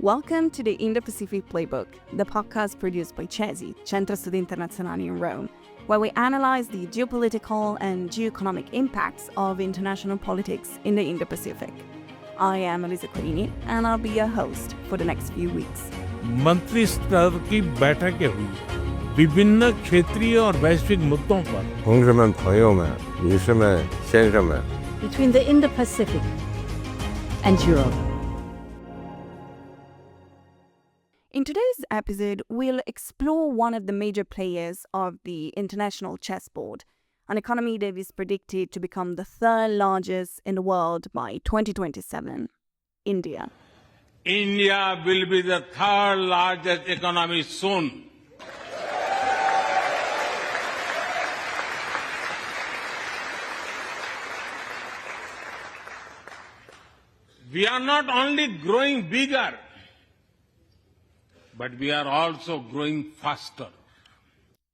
Welcome to the Indo-Pacific Playbook, the podcast produced by Ce.S.I, Centro Studi Internazionali in Rome, where we analyze the geopolitical and geoeconomic impacts of international politics in the Indo-Pacific. I am Elisa Querini, and I'll be your host for the next few weeks. मंत्री स्तर की बैठकें हुई विभिन्न क्षेत्रीय और वैश्विक मुद्दों पर 同志们、朋友们、女士们、先生们 between the Indo-Pacific and Europe. In today's episode, we'll explore one of the major players of the international chessboard, an economy that is predicted to become the third largest in the world by 2027, India. India will be the third largest economy soon. We are not only growing bigger, but we are also growing faster.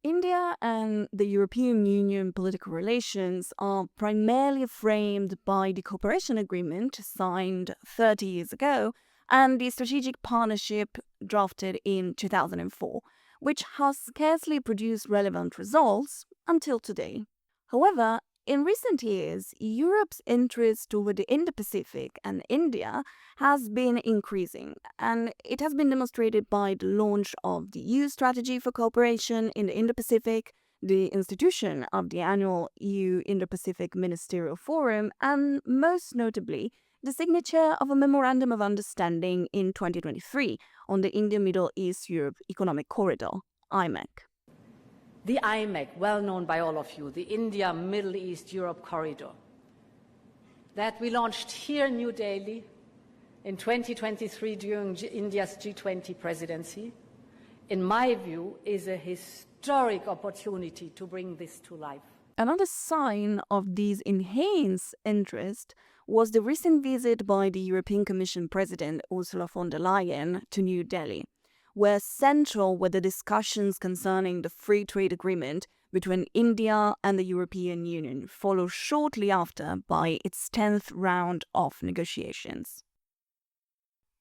India and the European Union political relations are primarily framed by the cooperation agreement signed 30 years ago and the strategic partnership drafted in 2004, which has scarcely produced relevant results until today. However, in recent years, Europe's interest toward the Indo-Pacific and India has been increasing, and it has been demonstrated by the launch of the EU strategy for cooperation in the Indo-Pacific, the institution of the annual EU Indo-Pacific Ministerial Forum, and most notably, the signature of a Memorandum of Understanding in 2023 on the India-Middle East-Europe Economic Corridor, IMEC. The IMEC, well known by all of you, the India, Middle East, Europe corridor, that we launched here in New Delhi in 2023 during India's G20 presidency, in my view, is a historic opportunity to bring this to life. Another sign of these enhanced interest was the recent visit by the European Commission President Ursula von der Leyen to New Delhi, where central were the discussions concerning the free trade agreement between India and the European Union, followed shortly after by its 10th round of negotiations.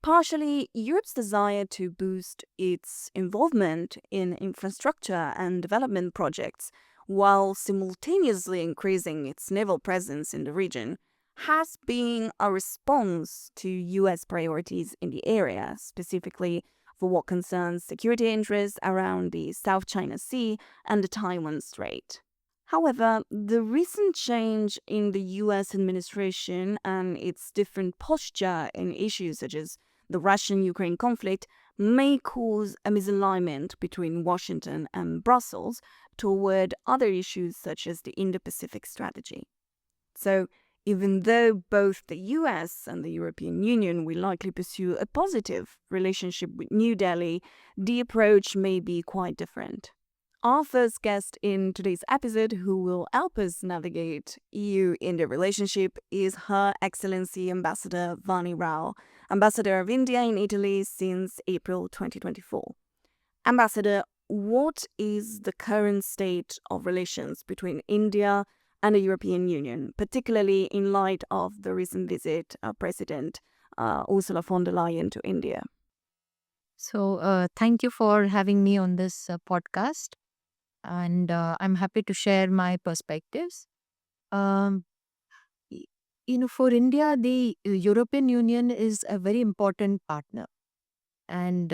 Partially, Europe's desire to boost its involvement in infrastructure and development projects while simultaneously increasing its naval presence in the region has been a response to US priorities in the area, specifically for what concerns security interests around the South China Sea and the Taiwan Strait. However, the recent change in the US administration and its different posture in issues such as the Russian-Ukraine conflict may cause a misalignment between Washington and Brussels toward other issues such as the Indo-Pacific strategy. So, even though both the US and the European Union will likely pursue a positive relationship with New Delhi, the approach may be quite different. Our first guest in today's episode, who will help us navigate EU-India relationship, is Her Excellency Ambassador Vani, Ambassador of India in Italy since April 2024. Ambassador, what is the current state of relations between India and the European Union, particularly in light of the recent visit of President Ursula von der Leyen to India? So, thank you for having me on this podcast, and I'm happy to share my perspectives. Um, for India, the European Union is a very important partner, and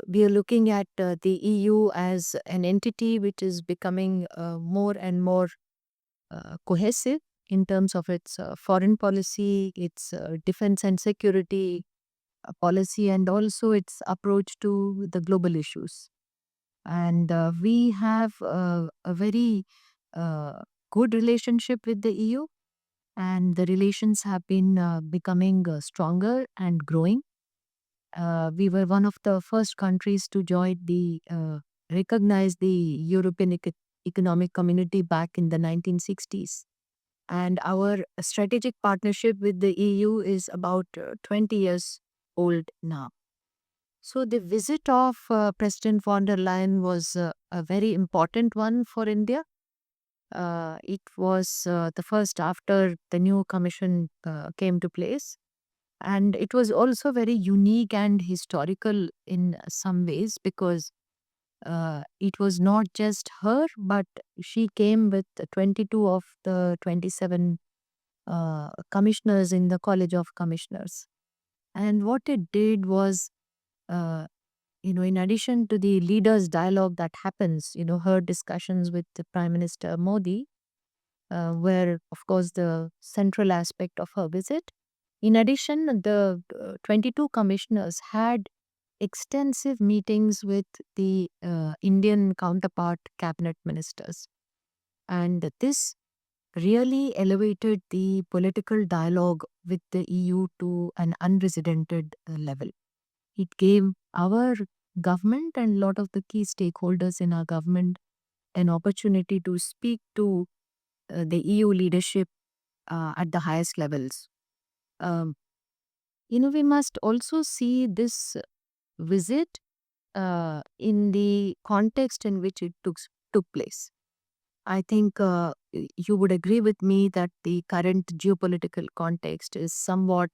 we are looking at the EU as an entity which is becoming more and more cohesive in terms of its foreign policy, its defense and security policy, and also its approach to the global issues. And we have a very good relationship with the EU, and the relations have been becoming stronger and growing. We were one of the first countries to recognize the European Economic Community back in the 1960s. And our strategic partnership with the EU is about 20 years old now. So the visit of President von der Leyen was a very important one for India. It was the first after the new commission came to place. And it was also very unique and historical in some ways because it was not just her, but she came with 22 of the 27 commissioners in the College of Commissioners. And what it did was, uh, in addition to the leaders' dialogue that happens, her discussions with the Prime Minister Modi, were, of course, the central aspect of her visit. In addition, the 22 commissioners had extensive meetings with the Indian counterpart cabinet ministers. And this really elevated the political dialogue with the EU to an unprecedented level. It gave our government and a lot of the key stakeholders in our government an opportunity to speak to the EU leadership at the highest levels. Um, we must also see this visit in the context in which it took place. I think you would agree with me that the current geopolitical context is somewhat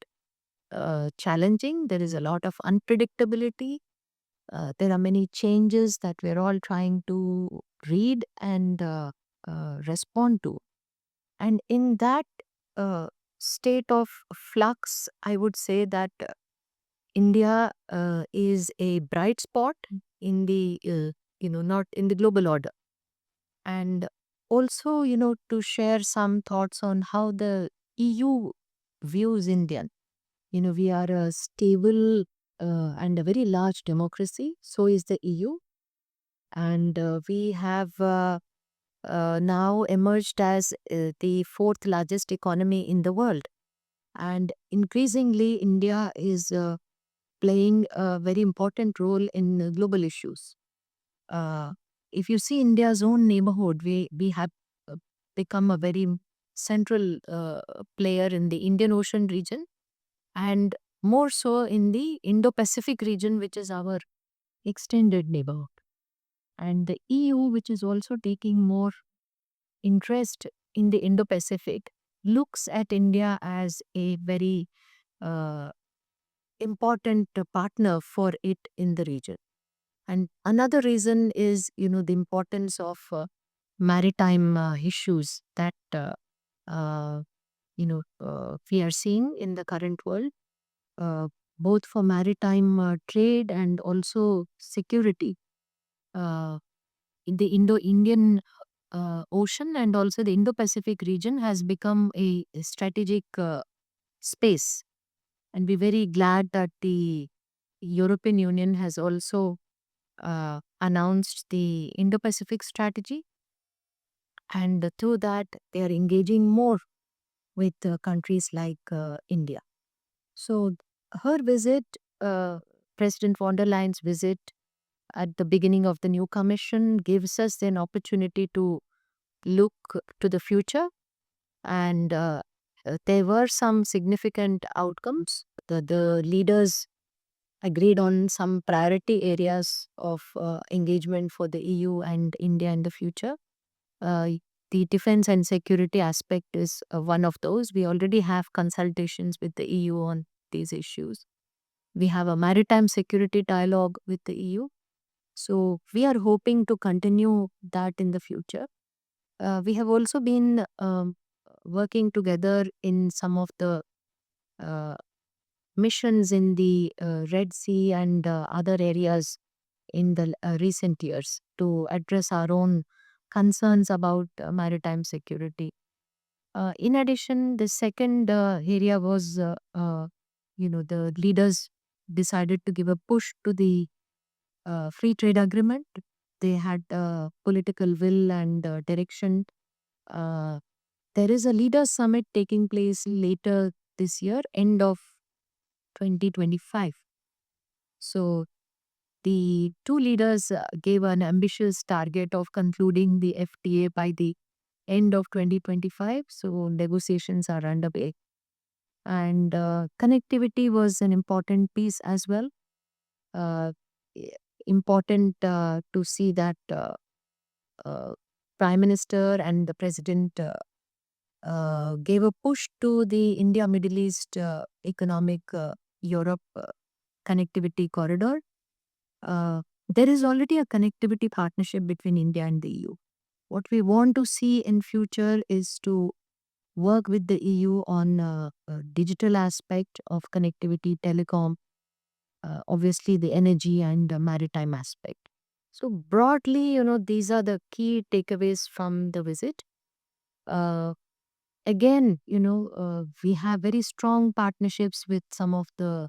challenging. There is a lot of unpredictability. There are many changes that we're all trying to read and respond to. And in that uh, state of flux, I would say that India is a bright spot in the, not in the global order. And also, to share some thoughts on how the EU views India. We are a stable and a very large democracy. So is the EU. And we have now emerged as the fourth largest economy in the world. And increasingly, India is playing a very important role in global issues. Uh, if you see India's own neighborhood, we have uh, become a very central player in the Indian Ocean region and more so in the Indo-Pacific region, which is our extended neighborhood. And the EU, which is also taking more interest in the Indo-Pacific, looks at India as a very uh, important partner for it in the region. And another reason is, the importance of maritime issues that we are seeing in the current world, uh, both for maritime trade and also security. In the Indo-Indian Ocean and also the Indo-Pacific region has become a strategic space, and we're very glad that the European Union has also announced the Indo-Pacific strategy, and through that they are engaging more with countries like India. So her visit, President von der Leyen's visit at the beginning of the new commission, gives us an opportunity to look to the future, and there were some significant outcomes. The leaders agreed on some priority areas of engagement for the EU and India in the future. Uh, the defense and security aspect is one of those. We already have consultations with the EU on these issues. We have a maritime security dialogue with the EU. So we are hoping to continue that in the future. We have also been working together in some of the uh, missions in the Red Sea and other areas in the recent years to address our own concerns about maritime security. In addition, the second area was, the leaders decided to give a push to the free trade agreement. They had political will and direction. Uh, there is a leaders summit taking place later this year, end of 2025. So the two leaders gave an ambitious target of concluding the FTA by the end of 2025. So negotiations are underway. And connectivity was an important piece as well. Uh, i- Important to see that uh, Prime Minister and the President gave a push to the India Middle East economic Europe connectivity corridor. There is already a connectivity partnership between India and the EU. What we want to see in future is to work with the EU on a digital aspect of connectivity, telecom, obviously the energy and maritime aspect. So broadly, these are the key takeaways from the visit. Uh, Again, we have very strong partnerships with some of the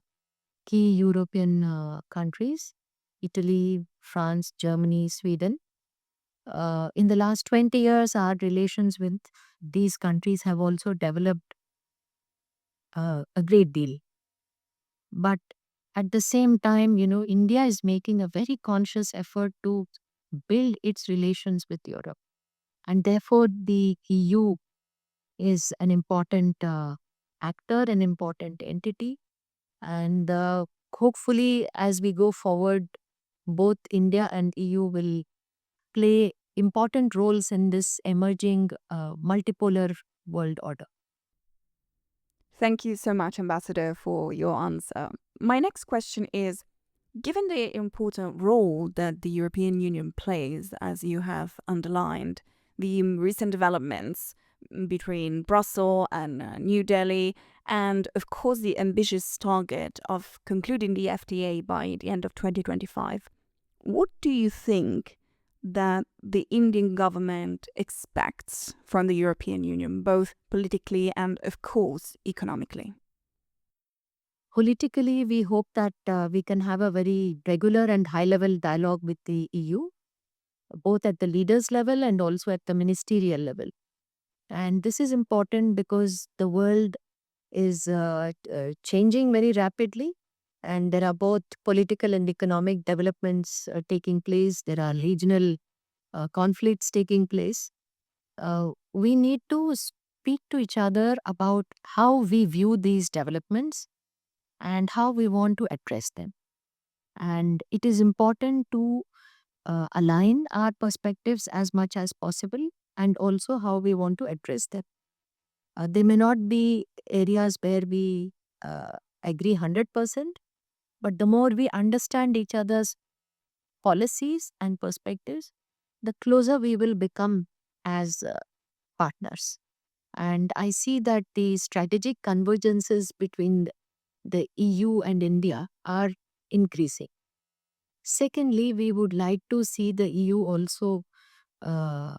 key European countries, Italy, France, Germany, Sweden. In the last 20 years, our relations with these countries have also developed a great deal. But at the same time, India is making a very conscious effort to build its relations with Europe. And therefore, the EU is an important actor, an important entity. And hopefully, as we go forward, both India and EU will play important roles in this emerging multipolar world order. Thank you so much, Ambassador, for your answer. My next question is, given the important role that the European Union plays, as you have underlined, the recent developments between Brussels and New Delhi, and of course the ambitious target of concluding the FTA by the end of 2025, what do you think that the Indian government expects from the European Union, both politically and, of course, economically? Politically, we hope that we can have a very regular and high level dialogue with the EU, both at the leaders level and also at the ministerial level. And this is important because the world is changing very rapidly, and there are both political and economic developments taking place. There are regional conflicts taking place. We need to speak to each other about how we view these developments and how we want to address them. And it is important to align our perspectives as much as possible and also how we want to address them. They may not be areas where we agree 100%, but the more we understand each other's policies and perspectives, the closer we will become as partners. And I see that the strategic convergences between the EU and India are increasing. Secondly, we would like to see the EU also uh,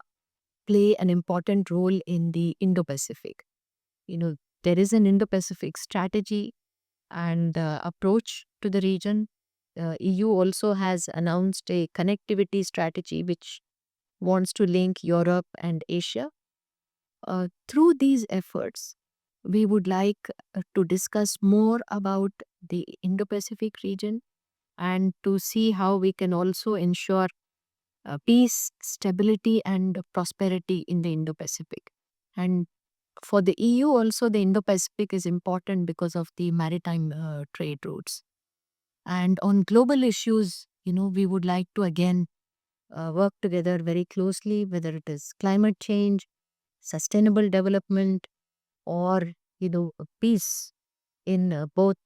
play an important role in the Indo-Pacific. There is an Indo-Pacific strategy and approach to the region. EU also has announced a connectivity strategy which wants to link Europe and Asia. Through these efforts, we would like to discuss more about the Indo-Pacific region and to see how we can also ensure peace, stability, and prosperity in the Indo-Pacific. And for the EU, also, the Indo-Pacific is important because of the maritime trade routes. And on global issues, we would like to again work together very closely, whether it is climate change, sustainable development, or peace in both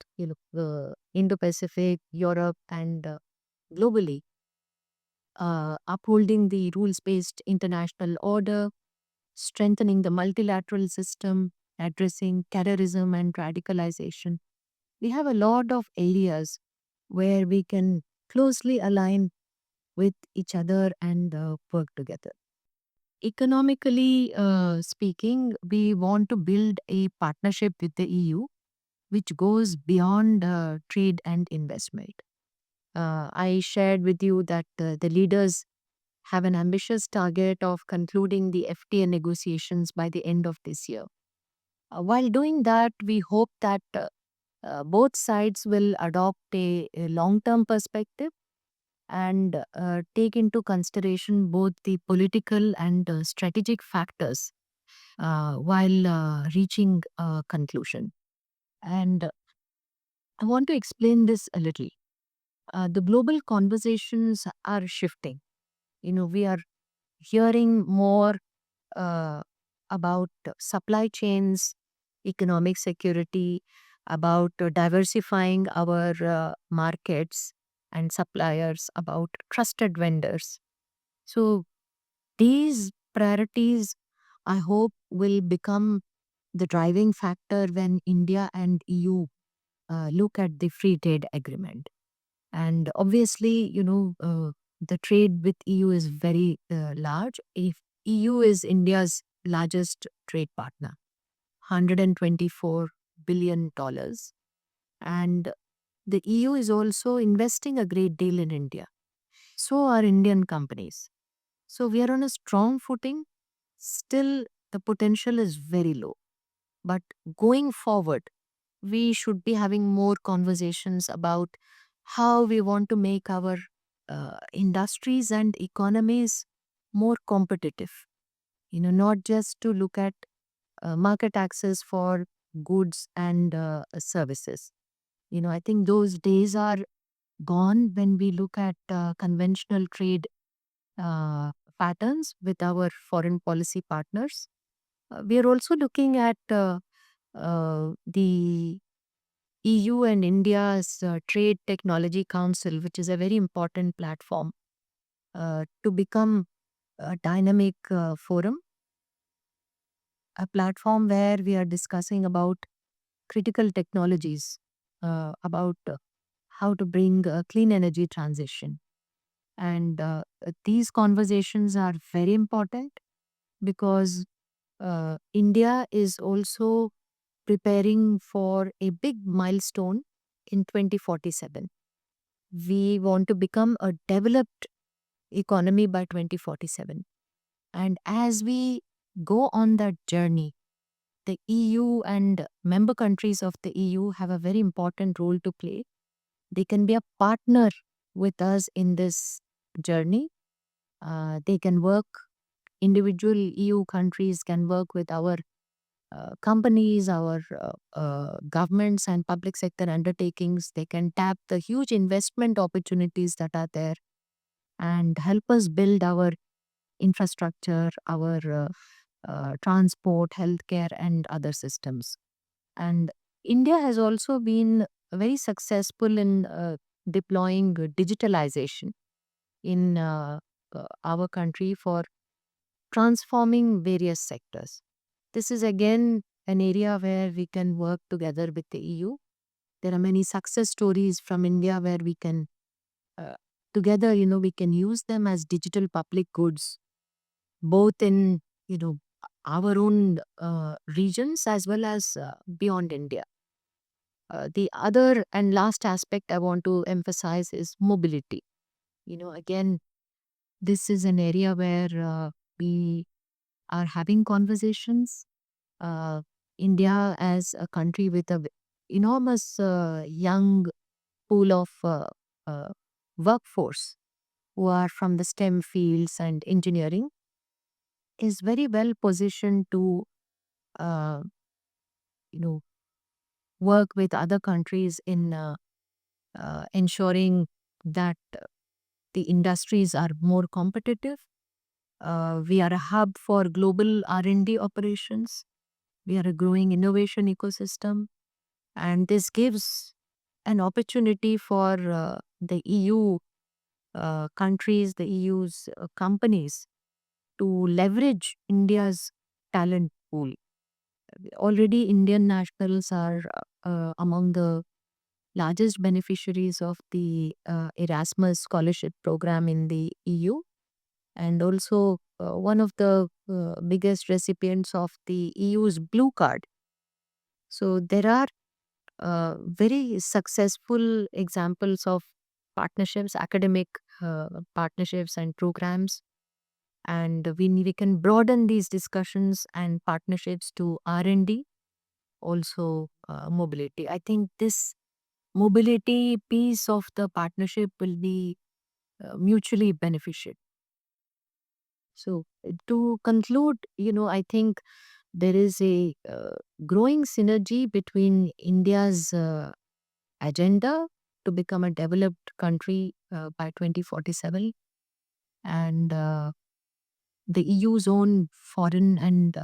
Indo-Pacific, Europe, and globally. Upholding the rules-based international order, strengthening the multilateral system, addressing terrorism and radicalization. We have a lot of areas where we can closely align with each other and work together. Economically speaking, we want to build a partnership with the EU which goes beyond trade and investment. I shared with you that the leaders have an ambitious target of concluding the FTA negotiations by the end of this year. While doing that, we hope that both sides will adopt a long term perspective and take into consideration both the political and strategic factors while reaching a conclusion. And I want to explain this a little. The global conversations are shifting. We are hearing more uh, about supply chains, economic security, about diversifying our markets and suppliers, about trusted vendors. So these priorities, I hope, will become the driving factor when India and EU look at the free trade agreement. And obviously, the trade with EU is very large. If EU is India's largest trade partner, $124 billion. And the EU is also investing a great deal in India. So are Indian companies. So we are on a strong footing. Still, the potential is very low. But going forward, we should be having more conversations about how we want to make our industries and economies more competitive. Not just to look at market access for goods and services. I think those days are gone when we look at conventional trade uh, patterns with our foreign policy partners. We are also looking at the EU and India's Trade Technology Council, which is a very important platform to become a dynamic forum, a platform where we are discussing about critical technologies, about how to bring a clean energy transition. And these conversations are very important because India is also preparing for a big milestone in 2047. We want to become a developed economy by 2047. And as we go on that journey, the EU and member countries of the EU have a very important role to play. They can be a partner with us in this journey. They can work, individual EU countries can work with our companies, our governments and public sector undertakings. They can tap the huge investment opportunities that are there and help us build our infrastructure, our transport, healthcare, and other systems. And India has also been very successful in deploying digitalization in our country for transforming various sectors. This is again an area where we can work together with the EU. There are many success stories from India where we can uh, together, we can use them as digital public goods, both in, our own regions as well as beyond India. The other and last aspect I want to emphasize is mobility. Again, this is an area where we are having conversations. Uh, India, as a country with a enormous young pool of uh, workforce who are from the STEM fields and engineering, is very well positioned to, uh, you know, work with other countries in ensuring that the industries are more competitive. We are a hub for global R&D operations. We are a growing innovation ecosystem. And this gives an opportunity for the EU countries, the EU's companies to leverage India's talent pool. Already, Indian nationals are among the largest beneficiaries of the Erasmus scholarship program in the EU, and also one of the biggest recipients of the EU's Blue Card. So there are very successful examples of partnerships, academic partnerships and programs. And we can broaden these discussions and partnerships to R&D, also mobility. I think this mobility piece of the partnership will be mutually beneficial. So to conclude, I think there is a growing synergy between India's agenda to become a developed country by 2047 and the EU's own foreign and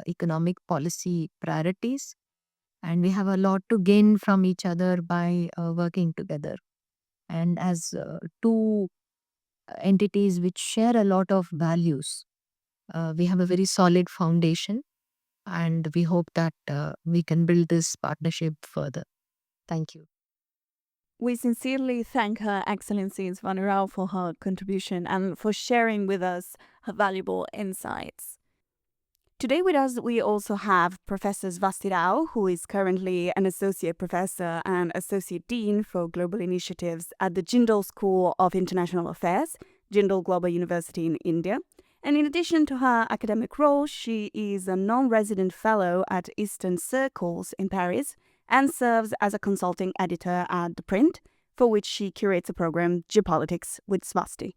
economic policy priorities. And we have a lot to gain from each other by working together. And as two entities which share a lot of values, we have a very solid foundation. And we hope that we can build this partnership further. Thank you. We sincerely thank Her Excellency Vani Rao for her contribution and for sharing with us her valuable insights. Today with us, we also have Professor Swasti Rao, who is currently an Associate Professor and Associate Dean for Global Initiatives at the Jindal School of International Affairs, Jindal Global University in India. And in addition to her academic role, she is a non-resident fellow at Eastern Circles in Paris and serves as a consulting editor at The Print, for which she curates a program, Geopolitics with Swasti.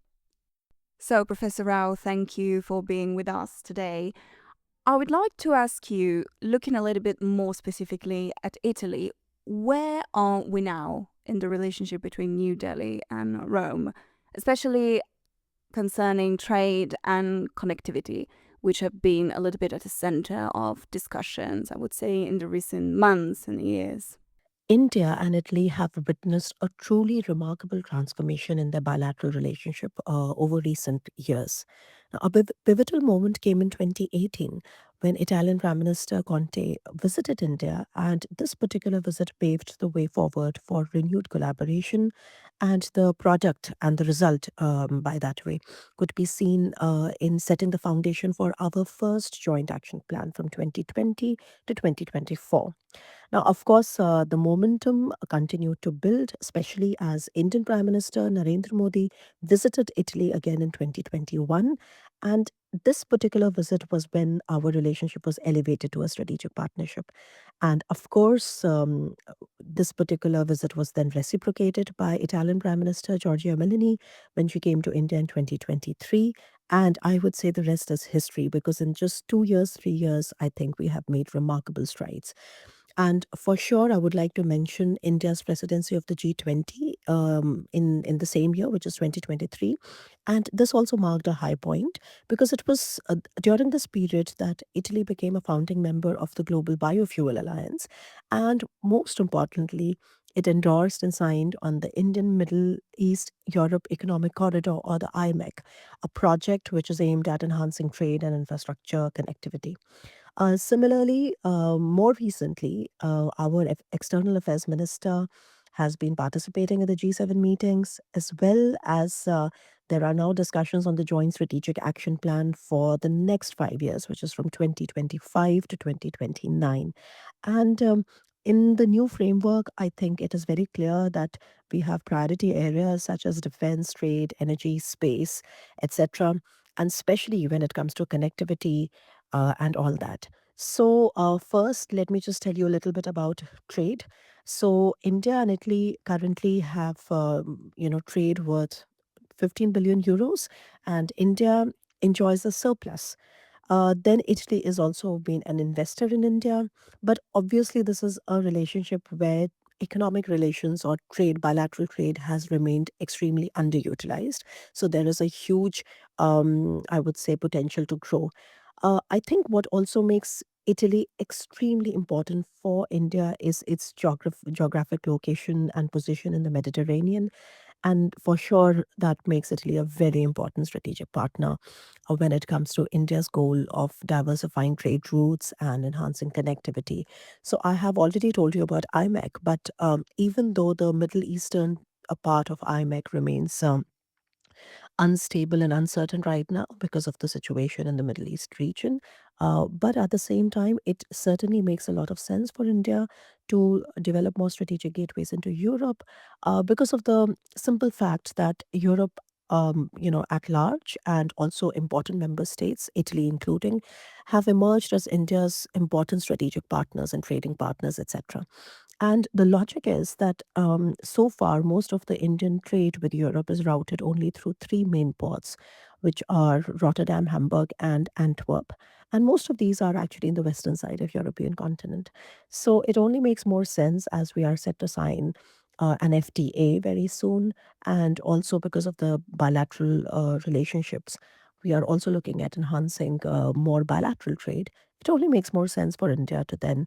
So, Professor Rao, thank you for being with us today. I would like to ask you, looking a little bit more specifically at Italy, where are we now in the relationship between New Delhi and Rome, especially concerning trade and connectivity, which have been a little bit at the center of discussions, I would say, in the recent months and years? India and Italy have witnessed a truly remarkable transformation in their bilateral relationship over recent years. Now, a pivotal moment came in 2018 when Italian Prime Minister Conte visited India, and this particular visit paved the way forward for renewed collaboration. And the product and the result, by that way, could be seen in setting the foundation for our first joint action plan from 2020 to 2024. Now, of course, the momentum continued to build, especially as Indian Prime Minister Narendra Modi visited Italy again in 2021. And this particular visit was when our relationship was elevated to a strategic partnership. And of course, this particular visit was then reciprocated by Italian Prime Minister Giorgia Meloni when she came to India in 2023. And I would say the rest is history because in just 2 years, 3 years, I think we have made remarkable strides. And for sure, I would like to mention India's presidency of the G20 in the same year, which is 2023. And this also marked a high point because it was during this period that Italy became a founding member of the Global Biofuel Alliance. And most importantly, it endorsed and signed on the Indian Middle East Europe Economic Corridor, or the IMEC, a project which is aimed at enhancing trade and infrastructure connectivity. Similarly, more recently, our External Affairs Minister has been participating in the G7 meetings, as well as there are now discussions on the Joint Strategic Action Plan for the next 5 years, which is from 2025 to 2029. And in the new framework, I think it is very clear that we have priority areas such as defense, trade, energy, space, etc. And especially when it comes to connectivity and all that. So, first, let me just tell you a little bit about trade. So, India and Italy currently have, trade worth 15 billion euros, and India enjoys a surplus. Then Italy is also been an investor in India, but obviously this is a relationship where economic relations or trade, bilateral trade, has remained extremely underutilized. So there is a huge, I would say, potential to grow. I think what also makes Italy extremely important for India is its geographic location and position in the Mediterranean. And for sure, that makes Italy a very important strategic partner when it comes to India's goal of diversifying trade routes and enhancing connectivity. So I have already told you about IMEC, but even though the Middle Eastern part of IMEC remains unstable and uncertain right now because of the situation in the Middle East region. But at the same time, it certainly makes a lot of sense for India to develop more strategic gateways into Europe because of the simple fact that Europe. At large, and also important member states, Italy including, have emerged as India's important strategic partners and trading partners, etc. And the logic is that so far, most of the Indian trade with Europe is routed only through three main ports, which are Rotterdam, Hamburg, and Antwerp. And most of these are actually in the western side of European continent. So it only makes more sense as we are set to sign an FTA very soon, and also because of the bilateral relationships we are also looking at enhancing more bilateral trade, it only makes more sense for India to then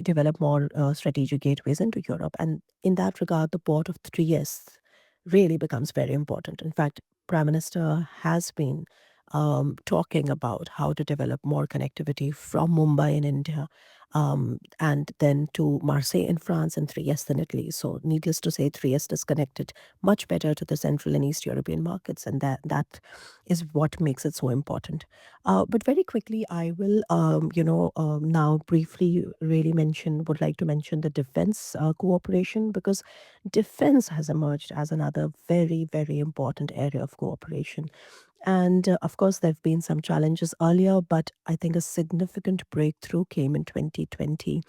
develop more strategic gateways into Europe. And in that regard, the port of Trieste really becomes very important. In fact, Prime Minister has been talking about how to develop more connectivity from Mumbai in India and then to Marseille in France and Trieste in Italy. So, needless to say, Trieste is connected much better to the Central and East European markets, and that is what makes it so important. But very quickly, I will, now briefly really would like to mention the defense cooperation, because defense has emerged as another very, very important area of cooperation. And of course, there have been some challenges earlier, but I think a significant breakthrough came in 2020,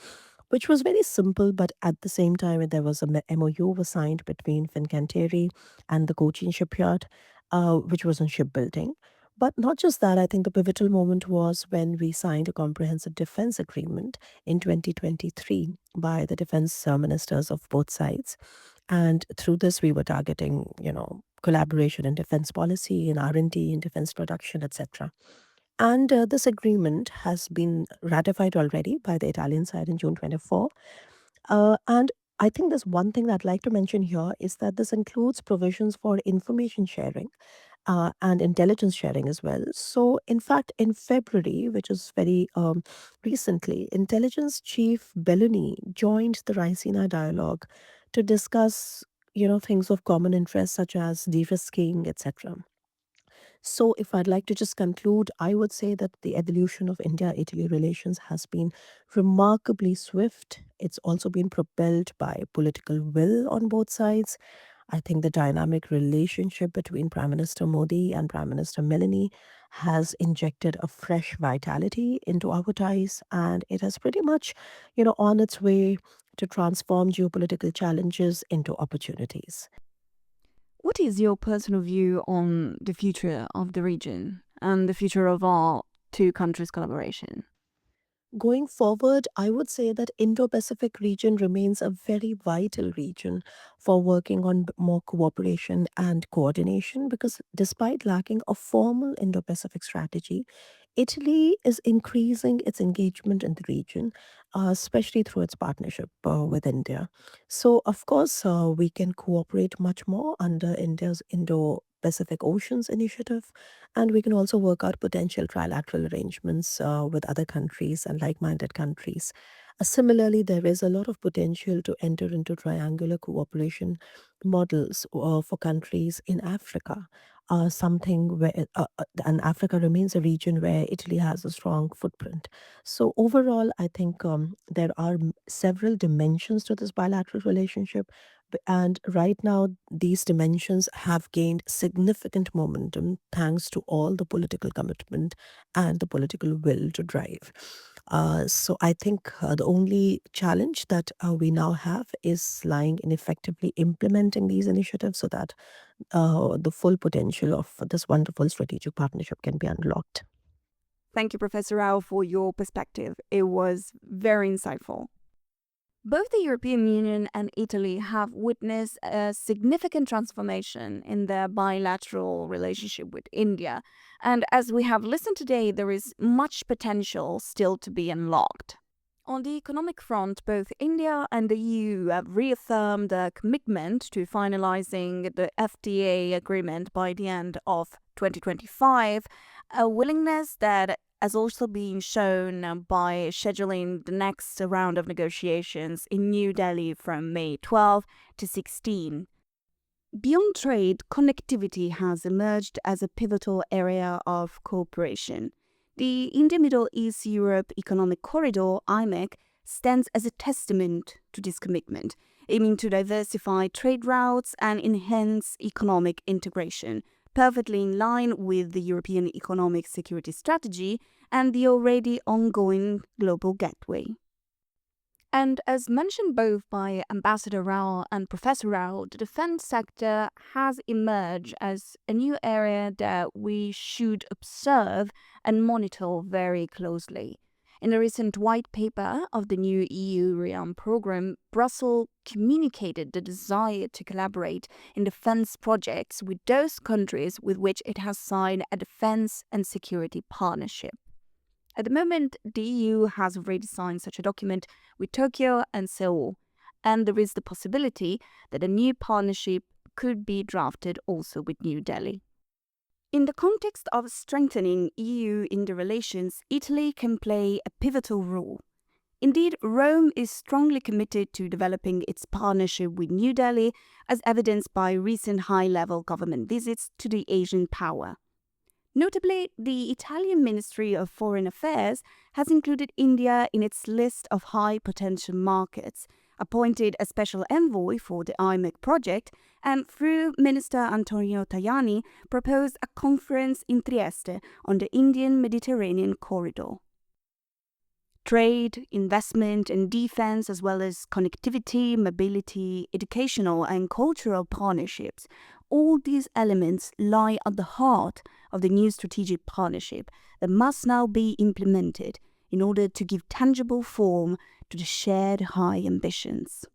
which was very simple, but at the same time, there was a MOU was signed between Fincantieri and the Cochin shipyard, which was on shipbuilding. But not just that, I think the pivotal moment was when we signed a comprehensive defense agreement in 2023 by the defense ministers of both sides. And through this, we were targeting, collaboration in defense policy, in R&D, in defense production, etc. And this agreement has been ratified already by the Italian side in June 24. And I think there's one thing that I'd like to mention here is that this includes provisions for information sharing and intelligence sharing as well. So, in fact, in February, which is very recently, Intelligence Chief Belluni joined the Raisina dialogue to discuss, things of common interest such as de-risking, etc. So, if I'd like to just conclude, I would say that the evolution of India Italy relations has been remarkably swift. It's also been propelled by political will on both sides. I think the dynamic relationship between Prime Minister Modi and Prime Minister Meloni has injected a fresh vitality into our ties, and it has pretty much, on its way to transform geopolitical challenges into opportunities. What is your personal view on the future of the region and the future of our two countries' collaboration? Going forward, I would say that Indo-Pacific region remains a very vital region for working on more cooperation and coordination, because despite lacking a formal Indo-Pacific strategy, Italy is increasing its engagement in the region, especially through its partnership with India. So, of course, we can cooperate much more under India's Indo-Pacific Oceans Initiative, and we can also work out potential trilateral arrangements with other countries and like minded countries. Similarly, there is a lot of potential to enter into triangular cooperation models for countries in Africa. Something where and Africa remains a region where Italy has a strong footprint. So overall, I think there are several dimensions to this bilateral relationship, and right now, these dimensions have gained significant momentum thanks to all the political commitment and the political will to drive. So I think the only challenge that we now have is lying in effectively implementing these initiatives so that the full potential of this wonderful strategic partnership can be unlocked. Thank you, Professor Rao, for your perspective. It was very insightful. Both the European Union and Italy have witnessed a significant transformation in their bilateral relationship with India. And as we have listened today, there is much potential still to be unlocked. On the economic front, both India and the EU have reaffirmed their commitment to finalizing the FTA agreement by the end of 2025, a willingness that has also been shown by scheduling the next round of negotiations in New Delhi from May 12 to 16. Beyond trade, connectivity has emerged as a pivotal area of cooperation. The Indo-Middle East Europe Economic Corridor, IMEC, stands as a testament to this commitment, aiming to diversify trade routes and enhance economic integration, perfectly in line with the European Economic Security Strategy and the already ongoing Global Gateway. And as mentioned both by Ambassador Rao and Professor Rao, the defense sector has emerged as a new area that we should observe and monitor very closely. In a recent white paper of the new EU REARM program, Brussels communicated the desire to collaborate in defense projects with those countries with which it has signed a defense and security partnership. At the moment, the EU has already signed such a document with Tokyo and Seoul, and there is the possibility that a new partnership could be drafted also with New Delhi. In the context of strengthening EU-India relations, Italy can play a pivotal role. Indeed, Rome is strongly committed to developing its partnership with New Delhi, as evidenced by recent high-level government visits to the Asian power. Notably, the Italian Ministry of Foreign Affairs has included India in its list of high-potential markets, appointed a special envoy for the IMEC project, and through Minister Antonio Tajani proposed a conference in Trieste on the Indian-Mediterranean corridor. Trade, investment and defense, as well as connectivity, mobility, educational and cultural partnerships, all these elements lie at the heart of the new strategic partnership that must now be implemented in order to give tangible form to the shared high ambitions.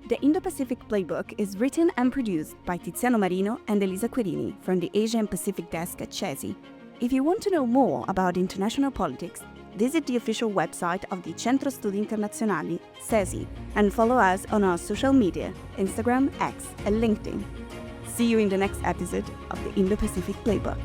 The Indo-Pacific Playbook is written and produced by Tiziano Marino and Elisa Querini from the Asia and Pacific desk at Ce.S.I. If you want to know more about international politics, visit the official website of the Centro Studi Internazionali, CeSI, and follow us on our social media, Instagram, X, and LinkedIn. See you in the next episode of the Indo-Pacific Playbook.